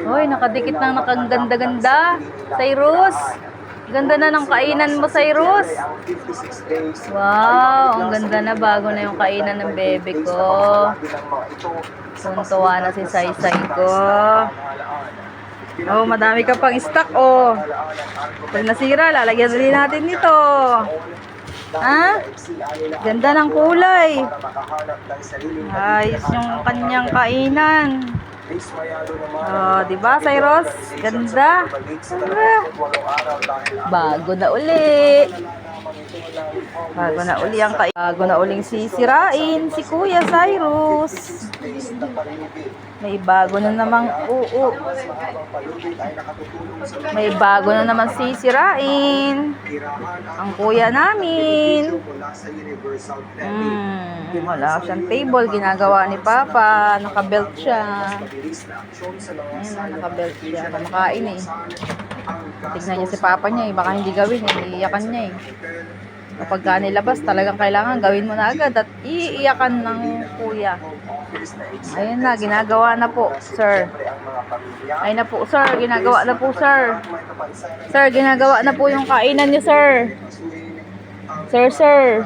Hoy, nakadikit ng nakaganda-ganda. Cyrus. Ganda na ng kainan mo, Cyrus. Wow, ang ganda na. Bago na yung kainan ng bebe ko. Tuntua na si Saysay ko. Oh, madami ka pang stock, oh. Pag nasira, lalagyan rin natin nito. Ha? Ganda ng kulay. Ayos yung kanyang kainan. Oh, diba, Cyrus? Ganda. Bago na uli. Bago na uli ang kainan. Bago na uling sisirain si Kuya Cyrus. May bago na namang May bago na naman sisirain ang kuya namin. Wala siyang table. Ginagawa ni Papa. Nakabelt siya. Ayun, nakabelt siya. Kumakain eh. Tignan niya si Papa niya eh. Baka hindi gawin eh. Iiyakan niya eh. Kapag ka nilabas, talagang kailangan gawin mo na agad at iiyakan ng kuya. Ayun na, ginagawa na po, sir. Ayun na po, sir. Ginagawa na po, sir. Sir, ginagawa na po yung kainan niyo, sir. Sir.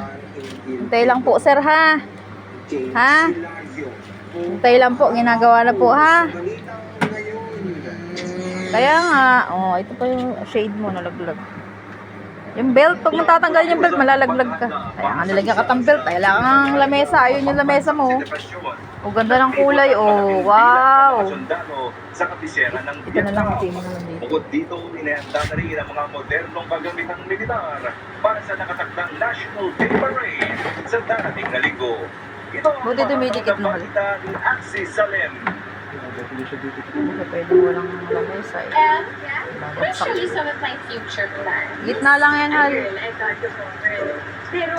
Hintay lang po, sir, ha? Ha? Hintay lang po, ginagawa na po, ha? Kaya nga, oh, ito pa yung shade mo, nalaglag. Yung belt, pag matatanggalin yung belt, malalaglag ka. Kaya nga nilagyan ka ng belt. Kailangan ang lamesa. Ayun yung lamesa mo. O, ganda ng kulay. Oh, wow. Ito na lang. Ito na lang dito. Bukod dito, inihanda na rin ang mga modernong kagamitang militar para sa nakatakdang National Day Parade sa darating na linggo. Ito ang buti dumidikit mo. Axis Salem. Pwede walang lamesa eh. Actually, some of my future plans. Gitna lang yan, Hal. I got to over. Pero,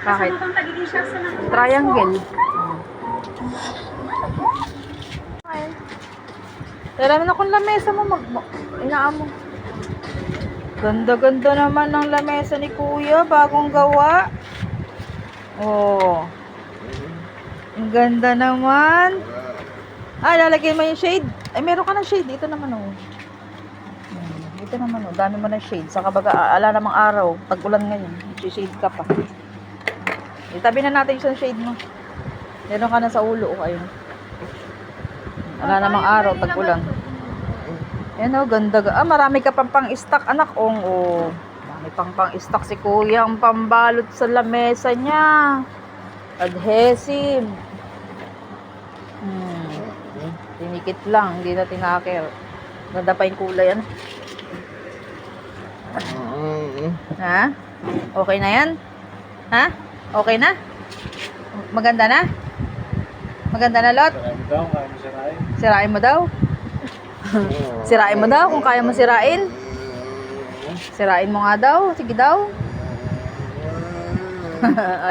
bakit? kasama bang pagiging chef sa mga Triangle. Tara na kung lamesa mo, inaan mo. Ganda-ganda naman ng lamesa ni Kuya, bagong gawa. Oh. Ang ganda naman. Ah, lalagyan mo yung shade. Ay, meron ka ng shade. Ito naman, oh. Ito naman, oh. Dami mo ng shade. Saka baga, ala namang araw. Tag-ulan ngayon. Shade ka pa. Itabi na natin yung shade mo. Meron ka na sa ulo, oh. Ayun. Ala namang araw. Tag-ulan. Ayan, oh. Ganda. Ah, marami ka pang stock, anak. Oh. Marami pang stock si Kuya. Ang pambalot sa lamesa niya. Adhesive. Tinikit lang, hindi na tinakir. Ganda pa yung kulay, ano? Ha? Okay na yan? Ha? Okay na? Maganda na? Maganda na, Lot? Sirain mo daw? Sirain mo daw kung kaya mo sirain? Sirain mo nga daw? Sige daw.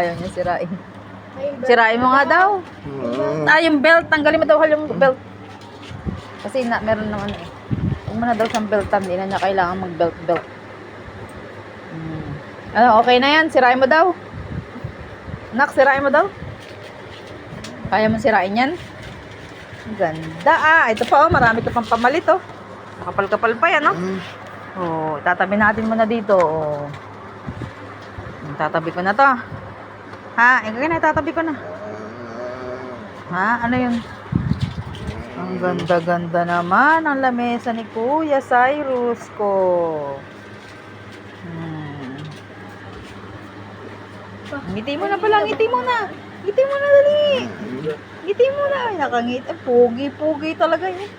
Ayaw niya sirain. Sirain mo nga daw. Ah, yung belt. Tanggalin mo daw yung belt. Kasi meron naman eh. Huwag mo na daw siyang beltan. Hindi na niya kailangan mag-belt. Ano, okay na yan? Sirain mo daw. Nak, sirain mo daw. Kaya mo sirain yan? Ganda ah. Ito pa oh. Marami ka pang pamalit oh. Nakapal-kapal pa yan oh. Oh, tatabi natin muna dito oh. Tatabi ko na to. Ha? Ikaw na, tatabi ko na. Ha? Ano yun? Ang ganda-ganda naman ang lamesa ni Kuya Cyrus ko. Ngiti mo na pala, ngiti mo na. Ngiti mo na, dali. Ngiti mo na. Ay, nakangiti. Pogi talaga yun.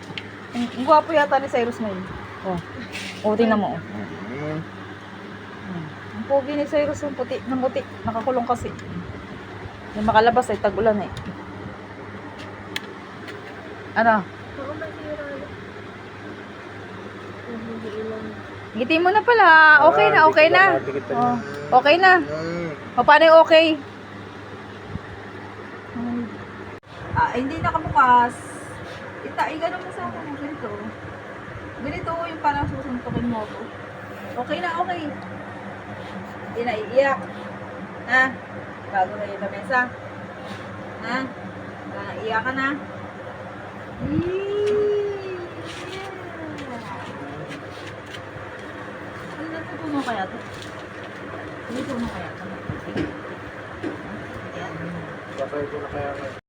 Ang gwapo yata ni Cyrus ngayon. Oh, tingnan mo. Ang pogi ni Cyrus, ang puti na muti. Nakakulong kasi. Yung makalabas ay tag-ulan eh. Ano? Ngiti mo na pala. Okay na. Oh, okay na. O, paano yung okay? Hindi nakabukas. Ganun mo sa akin. Ganito yung parang susuntukin mo ko. Okay na, okay. Hindi na iiyak. Ha? Bago na yung lamesa. Ha? Wala na iiyak ka na. Eee! Ano natutunan kaya to? Ano tutunan kaya to? Sabay ko na kaya